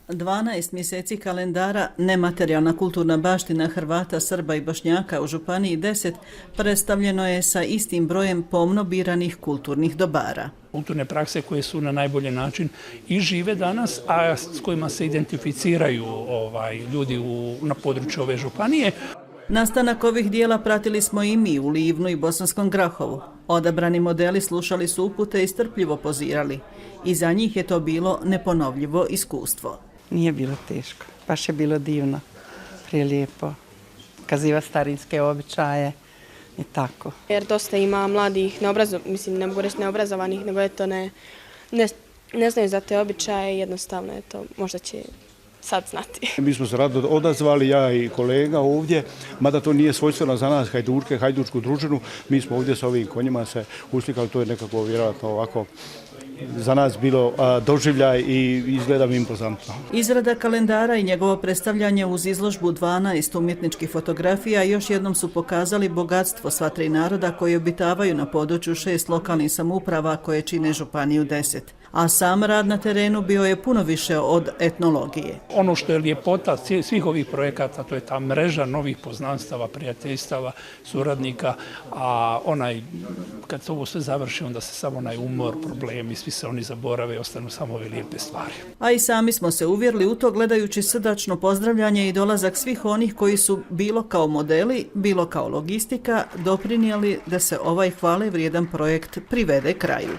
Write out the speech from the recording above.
12 mjeseci kalendara nematerijalna kulturna baština Hrvata, Srba i Bošnjaka u Županiji 10 predstavljeno je sa istim brojem pomno biranih kulturnih dobara. Kulturne prakse koje su na najbolji način i žive danas, a s kojima se identificiraju ljudi na području ove županije. Nastanak ovih dijela pratili smo i mi u Livnu i Bosanskom Grahovu. Odabrani modeli slušali su upute i strpljivo pozirali. I za njih je to bilo neponovljivo iskustvo. Nije bilo teško, baš je bilo divno, prelijepo. Kaziva starinske običaje i tako. Jer dosta ima mladih, ne mogu reći neobrazovanih, nego eto ne znaju za te običaje, jednostavno eto, možda će sad znati. Mi smo se rado odazvali, ja i kolega ovdje, mada to nije svojstveno za nas, hajdučku družinu, mi smo ovdje s ovim konjima se uslikali, to je nekako vjerojatno ovako za nas bilo doživljaj i izgleda mi impozantno. Izrada kalendara i njegovo predstavljanje uz izložbu 12 umjetničkih fotografija još jednom su pokazali bogatstvo sva tri naroda koji obitavaju na području 6 lokalnih samouprava koje čine Županiju 10. A sam rad na terenu bio je puno više od etnologije. Ono što je ljepota svih ovih projekata, to je ta mreža novih poznanstava, prijateljstava, suradnika, a kad se ovo sve završi, onda se samo onaj umor, problemi, svi se oni zaborave i ostanu samo ove lijepe stvari. A i sami smo se uvjerili u to gledajući srdačno pozdravljanje i dolazak svih onih koji su bilo kao modeli, bilo kao logistika doprinijeli da se ovaj hvale vrijedan projekt privede kraju.